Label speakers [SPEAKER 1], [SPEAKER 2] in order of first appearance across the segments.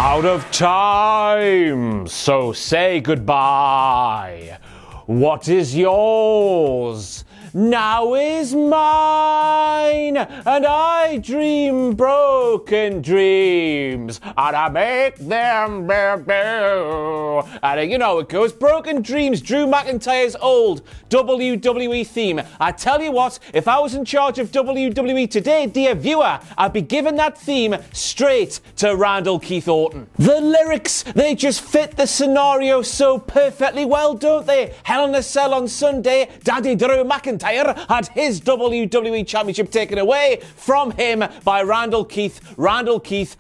[SPEAKER 1] Out of time, so say goodbye. What is yours now is mine, and I dream broken dreams, and I make them big. And you know how it goes, broken dreams, Drew McIntyre's old WWE theme. I tell you what, if I was in charge of WWE today, dear viewer, I'd be giving that theme straight to Randall Keith Orton. The lyrics, they just fit the scenario so perfectly well, don't they? Hell in a Cell on Sunday, Daddy Drew McIntyre had his WWE Championship taken away from him by Randall Keith. Randall Keith.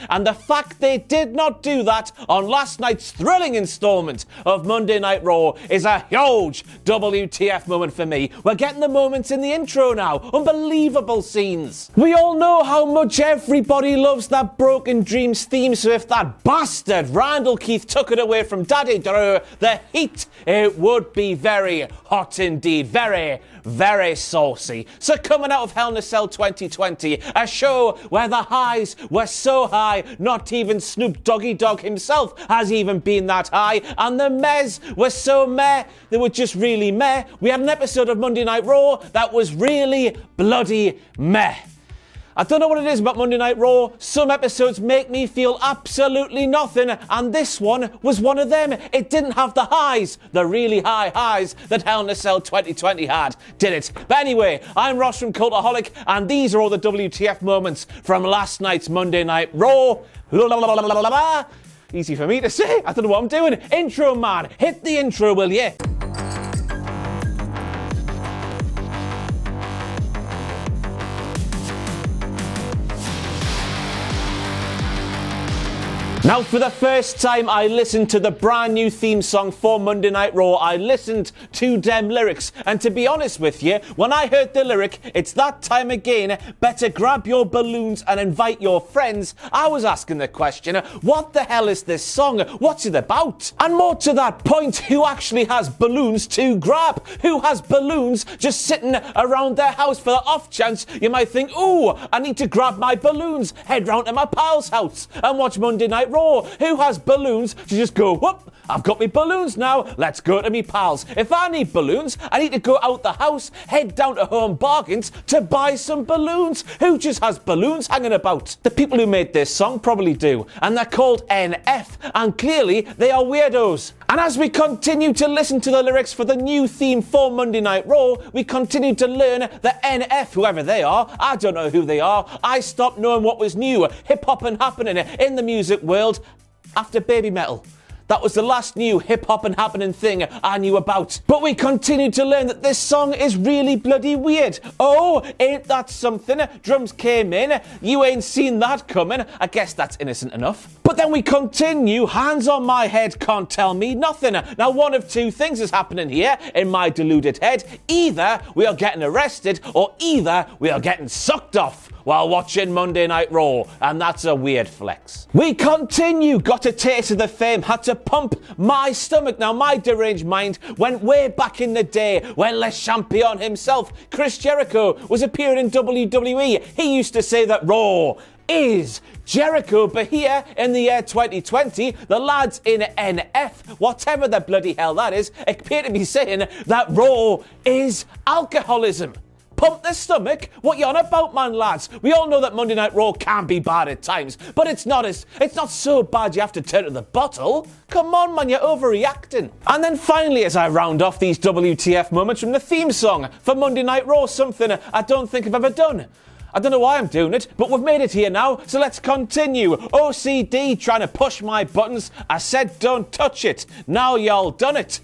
[SPEAKER 1] And the fact they did not do that on last night's thrilling installment of Monday Night Raw is a huge WTF moment for me. We're getting the moments in the intro now. Unbelievable scenes. We all know how much everybody loves that Broken Dreams theme, so if that bastard Randall Keith took it away from Daddy Drew, the heat, it would be very hot indeed. Very, very saucy. So coming out of Hell in a Cell 2020, a show where the highs were so high, not even Snoop Doggy Dogg himself has even been that high, and the mehs were so meh, they were just really meh. We had an episode of Monday Night Raw that was really bloody meh. I don't know what it is about Monday Night Raw. Some episodes make me feel absolutely nothing, and this one was one of them. It didn't have the highs, the really high highs that Hell in a Cell 2020 had, did it? But anyway, I'm Ross from Cultaholic, and these are all the WTF moments from last night's Monday Night Raw. Easy for me to say. I don't know what I'm doing. Intro, man. Hit the intro, will you? Now, for the first time, I listened to the brand new theme song for Monday Night Raw. I listened to them lyrics. And to be honest with you, when I heard the lyric, it's that time again, better grab your balloons and invite your friends, I was asking the question, what the hell is this song? What's it about? And more to that point, who actually has balloons to grab? Who has balloons just sitting around their house for the off chance you might think, ooh, I need to grab my balloons, head round to my pal's house and watch Monday Night Raw? Who has balloons to just go, whoop, I've got me balloons now, let's go to me pals. If I need balloons, I need to go out the house, head down to Home Bargains to buy some balloons. Who just has balloons hanging about? The people who made this song probably do, and they're called NF, and clearly they are weirdos. And as we continue to listen to the lyrics for the new theme for Monday Night Raw, we continue to learn that NF, whoever they are, I don't know who they are, I stopped knowing what was new, hip-hop and happening in the music world after Baby Metal. That was the last new hip-hop and happening thing I knew about. But we continue to learn that this song is really bloody weird. Oh, ain't that something? Drums came in. You ain't seen that coming. I guess that's innocent enough. But then we continue. Hands on my head can't tell me nothing. Now, one of two things is happening here in my deluded head. Either we are getting arrested, or either we are getting sucked off while watching Monday Night Raw, and that's a weird flex. We continue. Got a taste of the fame, had to pump my stomach. Now, my deranged mind went way back in the day when Le Champion himself, Chris Jericho, was appearing in WWE. He used to say that Raw is Jericho, but here in the year 2020, the lads in NF, whatever the bloody hell that is, appear to be saying that Raw is alcoholism. Pump the stomach? What you on about, man, lads? We all know that Monday Night Raw can be bad at times, but it's not so bad you have to turn to the bottle. Come on, man, you're overreacting. And then finally, as I round off these WTF moments from the theme song for Monday Night Raw, something I don't think I've ever done. I don't know why I'm doing it, but we've made it here now, so let's continue. OCD trying to push my buttons. I said don't touch it. Now y'all done it.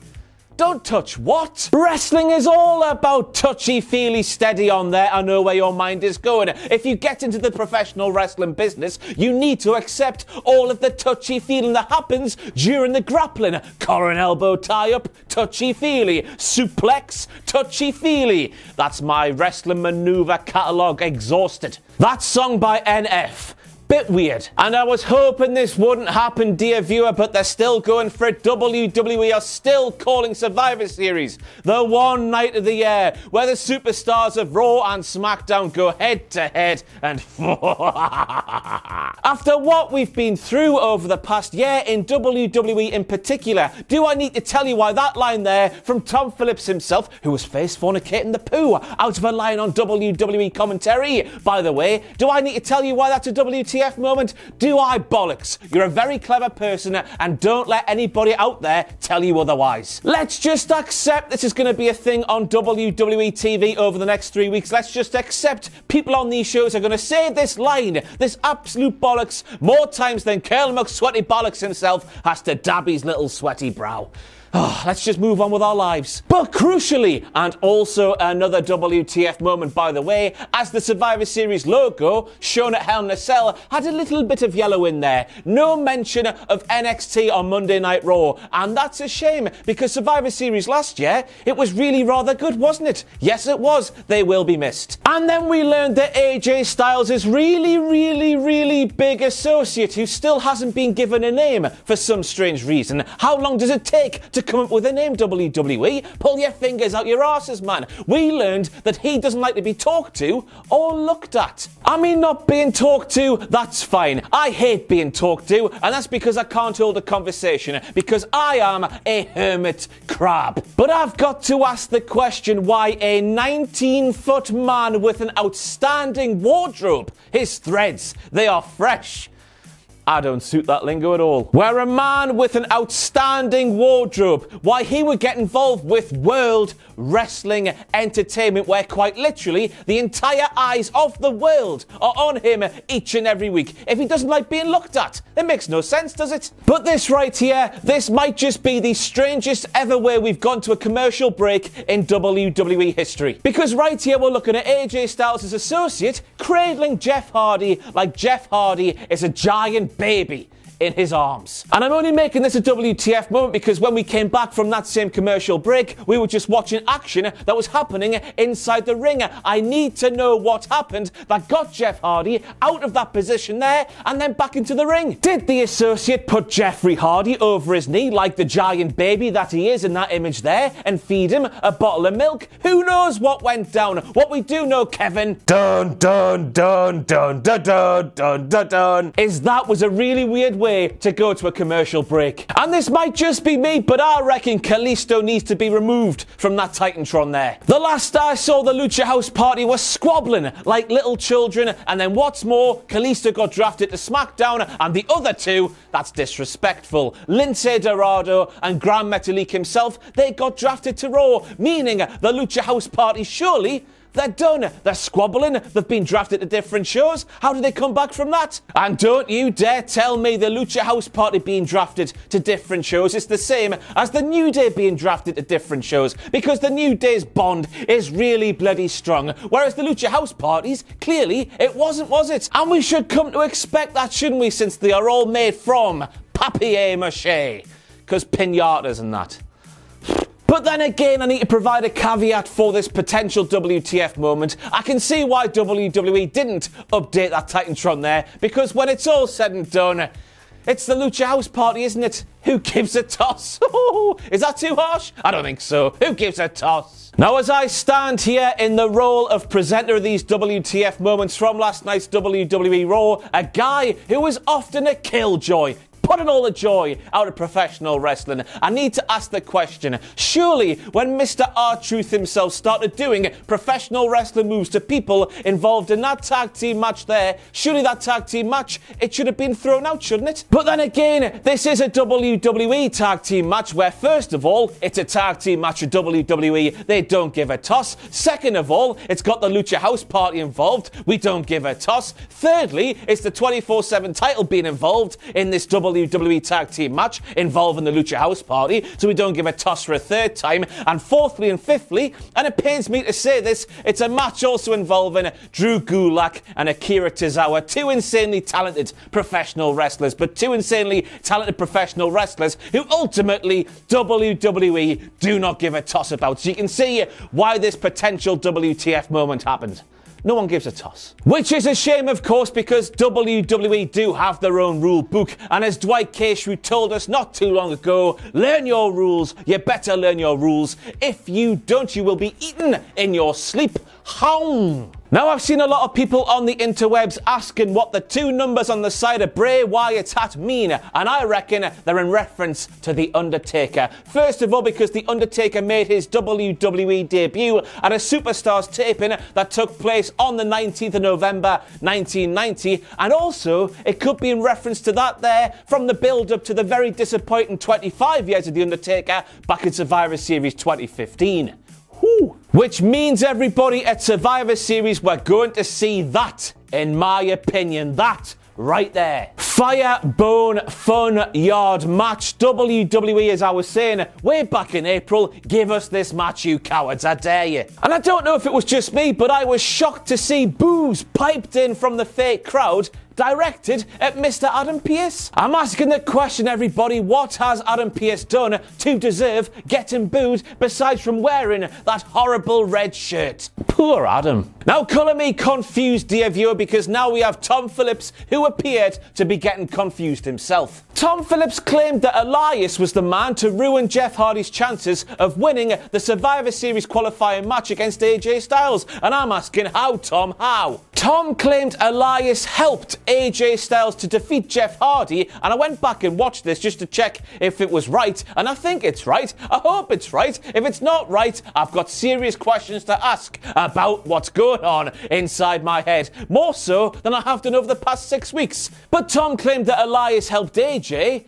[SPEAKER 1] Don't touch what? Wrestling is all about touchy-feely, steady on there. I know where your mind is going. If you get into the professional wrestling business, you need to accept all of the touchy-feeling that happens during the grappling. Collar and elbow tie-up, touchy-feely. Suplex, touchy-feely. That's my wrestling maneuver catalogue exhausted. That song by NF. Bit weird. And I was hoping this wouldn't happen, dear viewer, but they're still going for it. WWE are still calling Survivor Series the one night of the year where the superstars of Raw and SmackDown go head to head and after what we've been through over the past year in WWE in particular, do I need to tell you why that line there from Tom Phillips himself, who was face fornicating the poo out of a line on WWE commentary? By the way, do I need to tell you why that's a WTF moment? Do I bollocks? You're a very clever person and don't let anybody out there tell you otherwise. Let's just accept this is going to be a thing on WWE TV over the next 3 weeks. Let's just accept people on these shows are going to say this line, this absolute bollocks, more times than Colonel McSweaty Bollocks himself has to dab his little sweaty brow. Oh, let's just move on with our lives. But crucially, and also another WTF moment by the way, as the Survivor Series logo shown at Hell in a Cell had a little bit of yellow in there. No mention of NXT on Monday Night Raw. And that's a shame because Survivor Series last year, it was really rather good, wasn't it? Yes, it was. They will be missed. And then we learned that AJ Styles is really big associate who still hasn't been given a name for some strange reason. How long does it take to come up with a name, WWE? Pull your fingers out your arses, man. We learned that he doesn't like to be talked to or looked at. I mean, not being talked to, that's fine. I hate being talked to, and that's because I can't hold a conversation, because I am a hermit crab. But I've got to ask the question why a 19-foot man with an outstanding wardrobe, his threads, they are fresh. I don't suit that lingo at all. Where a man with an outstanding wardrobe, why he would get involved with World Wrestling Entertainment, where quite literally the entire eyes of the world are on him each and every week. If he doesn't like being looked at, it makes no sense, does it? But this right here, this might just be the strangest ever way we've gone to a commercial break in WWE history. Because right here we're looking at AJ Styles' associate cradling Jeff Hardy like Jeff Hardy is a giant baby in his arms. And I'm only making this a WTF moment because when we came back from that same commercial break, we were just watching action that was happening inside the ring. I need to know what happened that got Jeff Hardy out of that position there and then back into the ring. Did the associate put Jeffrey Hardy over his knee like the giant baby that he is in that image there and feed him a bottle of milk? Who knows what went down? What we do know, Kevin, dun dun dun dun dun dun dun dun dun, is that was a really weird way to go to a commercial break. And this might just be me, but I reckon Kalisto needs to be removed from that Titantron there. The last I saw, the Lucha House Party was squabbling like little children, and then what's more, Kalisto got drafted to SmackDown, and the other two, that's disrespectful. Lince Dorado and Gran Metalik himself, they got drafted to Raw, meaning the Lucha House Party surely they're done. They're squabbling. They've been drafted to different shows. How do they come back from that? And don't you dare tell me the Lucha House Party being drafted to different shows is the same as the New Day being drafted to different shows, because the New Day's bond is really bloody strong, whereas the Lucha House Parties, clearly it wasn't, was it? And we should come to expect that, shouldn't we, since they are all made from papier-mâché, because pinatas and that. But then again, I need to provide a caveat for this potential WTF moment. I can see why WWE didn't update that Titantron there, because when it's all said and done, it's the Lucha House Party, isn't it? Who gives a toss? Is that too harsh? I don't think so. Who gives a toss? Now, as I stand here in the role of presenter of these WTF moments from last night's WWE Raw, a guy who is often a killjoy, putting all the joy out of professional wrestling, I need to ask the question, surely when Mr. R-Truth himself started doing professional wrestling moves to people involved in that tag team match there, surely that tag team match, it should have been thrown out, shouldn't it? But then again, this is a WWE tag team match where, first of all, it's a tag team match at WWE, they don't give a toss. Second of all, it's got the Lucha House Party involved, we don't give a toss. Thirdly, it's the 24/7 title being involved in this WWE tag team match involving the Lucha House Party, so we don't give a toss for a third time. And fourthly and fifthly, and it pains me to say this, it's a match also involving Drew Gulak and Akira Tozawa, two insanely talented professional wrestlers, but two insanely talented professional wrestlers who ultimately WWE do not give a toss about. So you can see why this potential WTF moment happened. no one gives a toss. Which is a shame, of course, because WWE do have their own rule book, and as Dwight K-Schrute told us not too long ago, learn your rules, you better learn your rules. If you don't, you will be eaten in your sleep. How? Now, I've seen a lot of people on the interwebs asking what the two numbers on the side of Bray Wyatt's hat mean, and I reckon they're in reference to The Undertaker. First of all, because The Undertaker made his WWE debut at a Superstars taping that took place on the 19th of November 1990, and also it could be in reference to that there from the build-up to the very disappointing 25 years of The Undertaker back in Survivor Series 2015. Whew. Which means, everybody, at Survivor Series, we're going to see that, in my opinion, that right there. Fire, bone, fun, yard match. WWE, as I was saying way back in April, give us this match, you cowards, I dare you. And I don't know if it was just me, but I was shocked to see boos piped in from the fake crowd directed at Mr. Adam Pearce. I'm asking the question, everybody, what has Adam Pearce done to deserve getting booed besides from wearing that horrible red shirt? Poor Adam. Now, colour me confused, dear viewer, because now we have Tom Phillips, who appeared to be getting confused himself. Tom Phillips claimed that Elias was the man to ruin Jeff Hardy's chances of winning the Survivor Series qualifying match against AJ Styles. And I'm asking, how, Tom, how? Tom claimed Elias helped AJ Styles to defeat Jeff Hardy, and I went back and watched this just to check if it was right, and I think it's right. I hope it's right. If it's not right, I've got serious questions to ask about what's going on inside my head, more so than I have done over the past 6 weeks. But Tom claimed that Elias helped AJ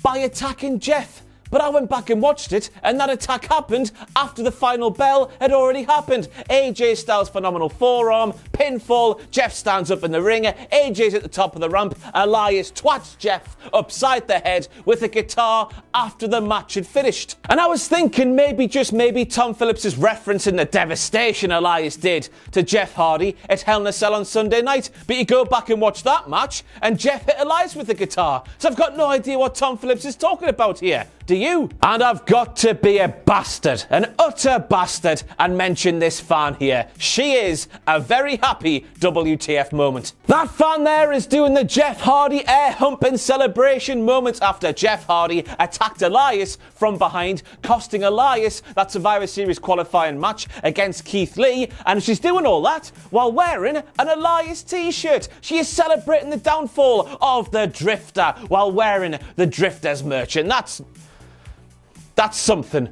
[SPEAKER 1] by attacking Jeff. But I went back and watched it, and that attack happened after the final bell had already happened. AJ Styles' phenomenal forearm, pinfall, Jeff stands up in the ring, AJ's at the top of the ramp, Elias twats Jeff upside the head with a guitar after the match had finished. And I was thinking maybe, just maybe, Tom Phillips is referencing the devastation Elias did to Jeff Hardy at Hell in a Cell on Sunday night. But you go back and watch that match, and Jeff hit Elias with the guitar. So I've got no idea what Tom Phillips is talking about here. Do you? And I've got to be a bastard, an utter bastard, and mention this fan here. She is a very happy WTF moment. That fan there is doing the Jeff Hardy air humping celebration moments after Jeff Hardy attacked Elias from behind, costing Elias that Survivor Series qualifying match against Keith Lee, and she's doing all that while wearing an Elias t-shirt. She is celebrating the downfall of the Drifter while wearing the Drifter's merch, and that's something.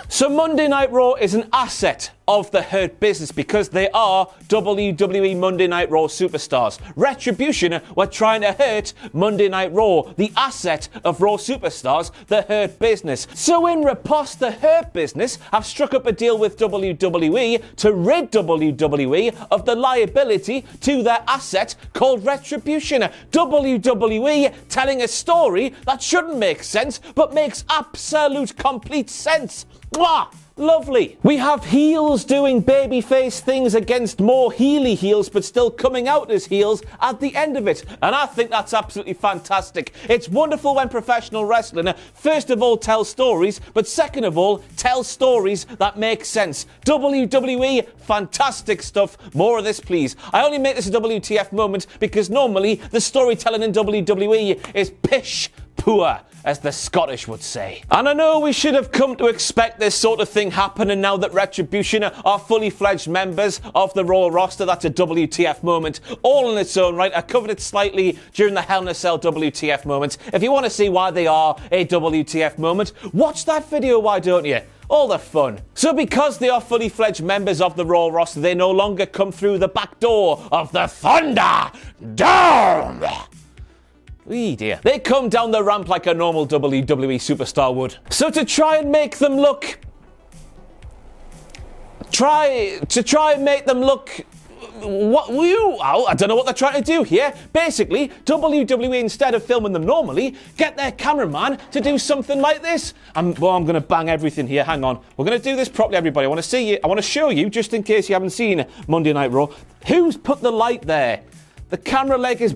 [SPEAKER 1] So Monday Night Raw is an asset of the Hurt Business because they are WWE Monday Night Raw superstars. Retribution were trying to hurt Monday Night Raw, the asset of Raw superstars, the Hurt Business. So in riposte, the Hurt Business have struck up a deal with WWE to rid WWE of the liability to their asset called Retribution. WWE telling a story that shouldn't make sense, but makes absolute complete sense. Mwah! Lovely. We have heels doing babyface things against more heely heels, but still coming out as heels at the end of it. And I think that's absolutely fantastic. It's wonderful when professional wrestling, first of all, tells stories, but second of all, tells stories that make sense. WWE, fantastic stuff. More of this, please. I only make this a WTF moment because normally the storytelling in WWE is pish poor, as the Scottish would say. And I know we should have come to expect this sort of thing happening now that Retribution are fully fledged members of the Raw roster. That's a WTF moment all in its own right. I covered it slightly during the Hell in a Cell WTF moment. If you want to see why they are a WTF moment, watch that video, why don't you? All the fun. So because they are fully fledged members of the Raw roster, they no longer come through the back door of the Thunderdome. Dear. They come down the ramp like a normal WWE superstar would. So to try and make them look... I don't know what they're trying to do here. Basically, WWE, instead of filming them normally, get their cameraman to do something like this. I'm going to bang everything here. Hang on. We're going to do this properly, everybody. I want to show you, just in case you haven't seen Monday Night Raw, who's put the light there. The camera leg is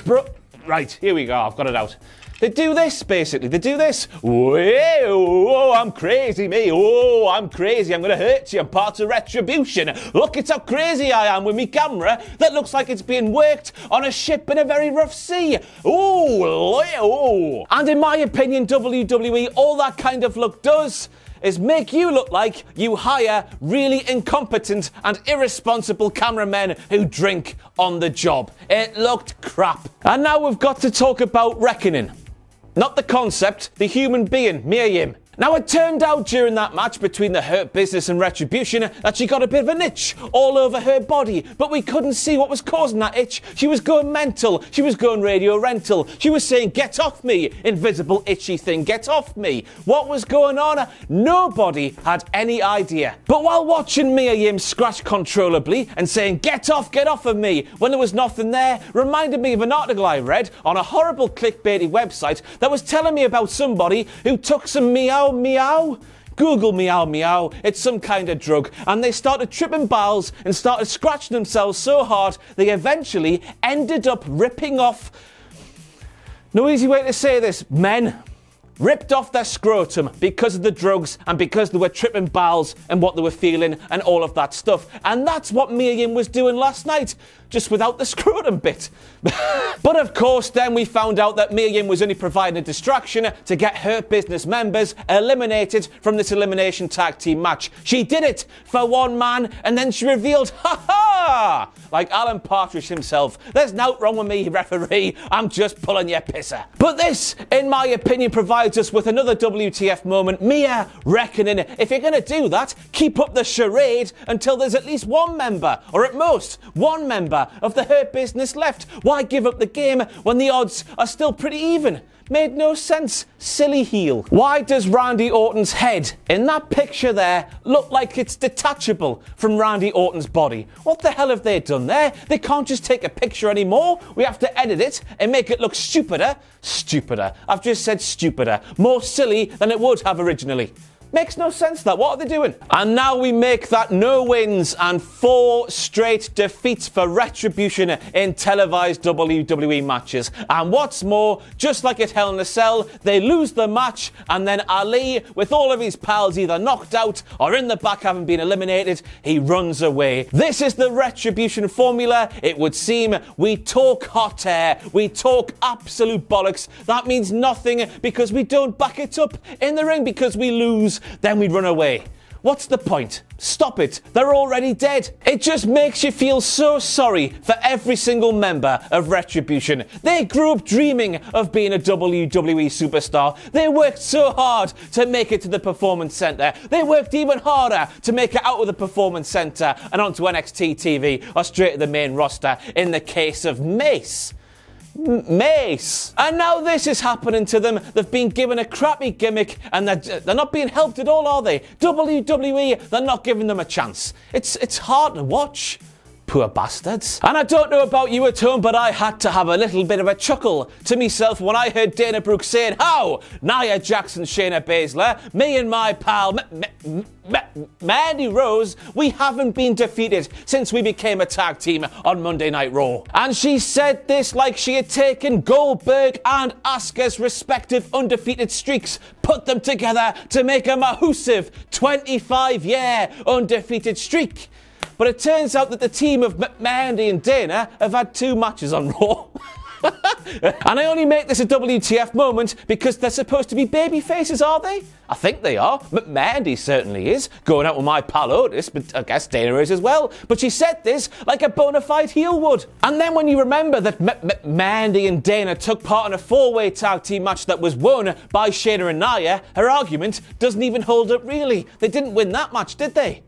[SPEAKER 1] Right, here we go. I've got it out. They do this, basically. They do this. Whoa, I'm crazy, me. Oh, I'm crazy. I'm going to hurt you. I'm part of Retribution. Look at how crazy I am with me camera that looks like it's being worked on a ship in a very rough sea. Oh. And in my opinion, WWE, all that kind of look does is make you look like you hire really incompetent and irresponsible cameramen who drink on the job. It looked crap. And now we've got to talk about reckoning. Not the concept, the human being, Miriam. Now, it turned out during that match between the Hurt Business and Retribution that she got a bit of an itch all over her body, but we couldn't see what was causing that itch. She was going mental. She was going radio rental. She was saying, "Get off me, invisible itchy thing, get off me." What was going on? Nobody had any idea. But while watching Mia Yim scratch controllably and saying, get off of me," when there was nothing there, reminded me of an article I read on a horrible clickbaity website that was telling me about somebody who took some meow. Google meow. It's some kind of drug. And they started tripping balls and started scratching themselves so hard they eventually ended up ripping off, no easy way to say this, men ripped off their scrotum because of the drugs and because they were tripping balls and what they were feeling and all of that stuff. And that's what Miriam was doing last night, just without the scrotum bit. But of course, then we found out that Miriam was only providing a distraction to get Hurt Business members eliminated from this elimination tag team match. She did it for one man, and then she revealed, like Alan Partridge himself, "There's nothing wrong with me, referee. I'm just pulling your pisser." But this, in my opinion, provides us with another WTF moment. Mia reckoning, if you're going to do that, keep up the charade until there's at least one member, or at most one member of the Hurt Business left. Why give up the game when the odds are still pretty even? Made no sense. Silly heel. Why does Randy Orton's head in that picture there look like it's detachable from Randy Orton's body? What the hell have they done there? They can't just take a picture anymore. We have to edit it and make it look stupider. I've just said stupider. More silly than it would have originally. Makes no sense, that. What are they doing? And now we make that no wins and 4 straight defeats for Retribution in televised WWE matches. And what's more, just like at Hell in a Cell, they lose the match, and then Ali, with all of his pals either knocked out or in the back having been eliminated, he runs away. This is the Retribution formula. It would seem we talk hot air, we talk absolute bollocks. That means nothing because we don't back it up in the ring because we lose. Then we run away. What's the point? Stop it. They're already dead. It just makes you feel so sorry for every single member of Retribution. They grew up dreaming of being a WWE superstar. They worked so hard to make it to the Performance Center. They worked even harder to make it out of the Performance Center and onto NXT TV or straight to the main roster in the case of Mace. And now this is happening to them. They've been given a crappy gimmick and they're not being helped at all, are they? WWE, they're not giving them a chance. It's hard to watch. Poor bastards. And I don't know about you at home, but I had to have a little bit of a chuckle to myself when I heard Dana Brooke saying, "How? Nia Jackson, Shayna Baszler, me and my pal Mandy Rose, we haven't been defeated since we became a tag team on Monday Night Raw." And she said this like she had taken Goldberg and Asuka's respective undefeated streaks, put them together to make a massive 25-year undefeated streak. But it turns out that the team of Mandy and Dana have had 2 matches on Raw. And I only make this a WTF moment because they're supposed to be baby faces, are they? I think they are. Mandy certainly is, going out with my pal Otis, but I guess Dana is as well. But she said this like a bona fide heel would. And then when you remember that Mandy and Dana took part in a 4-way tag team match that was won by Shayna and Nia, her argument doesn't even hold up really. They didn't win that match, did they?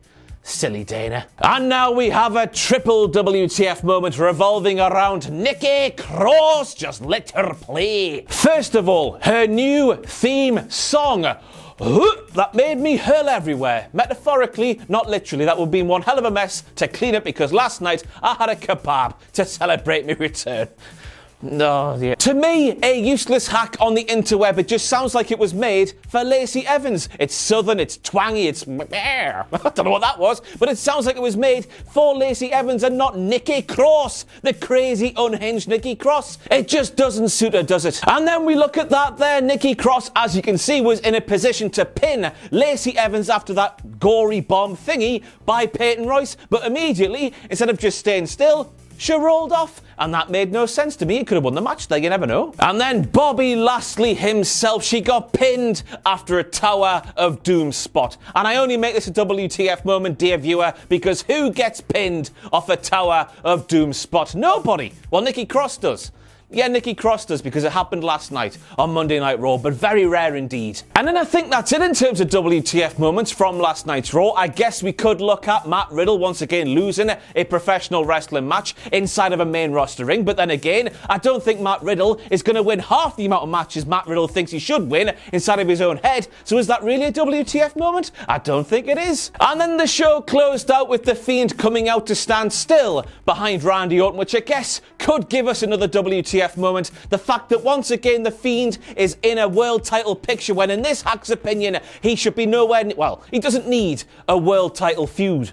[SPEAKER 1] Silly Dana. And now we have a triple WTF moment revolving around Nikki Cross. Just let her play. First of all, her new theme song. That made me hurl everywhere. Metaphorically, not literally. That would be one hell of a mess to clean up because last night I had a kebab to celebrate my return. Oh, yeah. To me, a useless hack on the interweb. It just sounds like it was made for Lacey Evans. It's southern, it's twangy, it's... I don't know what that was, but it sounds like it was made for Lacey Evans and not Nikki Cross, the crazy, unhinged Nikki Cross. It just doesn't suit her, does it? And then we look at that there. Nikki Cross, as you can see, was in a position to pin Lacey Evans after that gory bomb thingy by Peyton Royce, but immediately, instead of just staying still, she rolled off, and that made no sense to me. He could have won the match there, you never know. And then Bobby Lashley himself, she got pinned after a Tower of Doom spot. And I only make this a WTF moment, dear viewer, because who gets pinned off a Tower of Doom spot? Nobody. Well, Nikki Cross does. Yeah, Nikki Cross does, because it happened last night on Monday Night Raw, but very rare indeed. And then I think that's it in terms of WTF moments from last night's Raw. I guess we could look at Matt Riddle once again losing a professional wrestling match inside of a main roster ring, but then again, I don't think Matt Riddle is going to win half the amount of matches Matt Riddle thinks he should win inside of his own head, so is that really a WTF moment? I don't think it is. And then the show closed out with The Fiend coming out to stand still behind Randy Orton, which I guess could give us another WTF moment. The fact that once again The Fiend is in a world title picture when in this hack's opinion he should be nowhere well, he doesn't need a world title feud.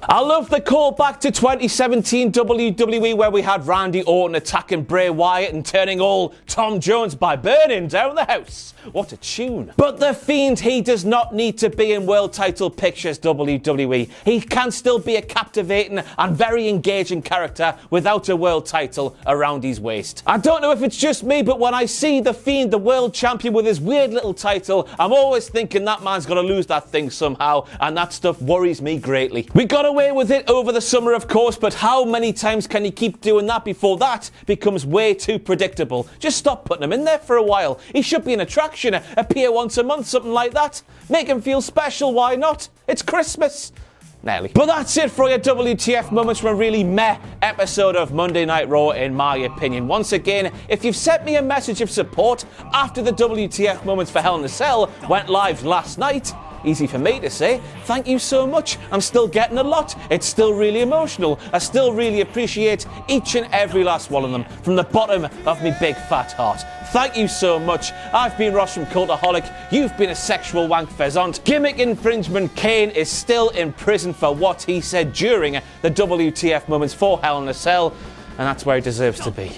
[SPEAKER 1] I love the callback to 2017 WWE where we had Randy Orton attacking Bray Wyatt and turning all Tom Jones by burning down the house. What a tune. But The Fiend, he does not need to be in world title pictures, WWE. He can still be a captivating and very engaging character without a world title around his waist. I don't know if it's just me, but when I see The Fiend, the world champion with his weird little title, I'm always thinking that man's gonna lose that thing somehow, and that stuff worries me greatly. We got away with it over the summer, of course, but how many times can he keep doing that before that becomes way too predictable? Just stop putting him in there for a while. He should be an attraction, appear once a month, something like that. Make him feel special, why not? It's Christmas. Nearly. But that's it for your WTF moments from a really meh episode of Monday Night Raw, in my opinion. Once again, if you've sent me a message of support after the WTF moments for Hell in a Cell went live last night, easy for me to say, thank you so much. I'm still getting a lot. It's still really emotional. I still really appreciate each and every last one of them from the bottom of my big fat heart. Thank you so much. I've been Ross from Cultaholic. You've been a sexual wank pheasant. Gimmick infringement Kane is still in prison for what he said during the WTF moments for Hell in a Cell, and that's where he deserves to be.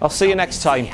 [SPEAKER 1] I'll see you next time.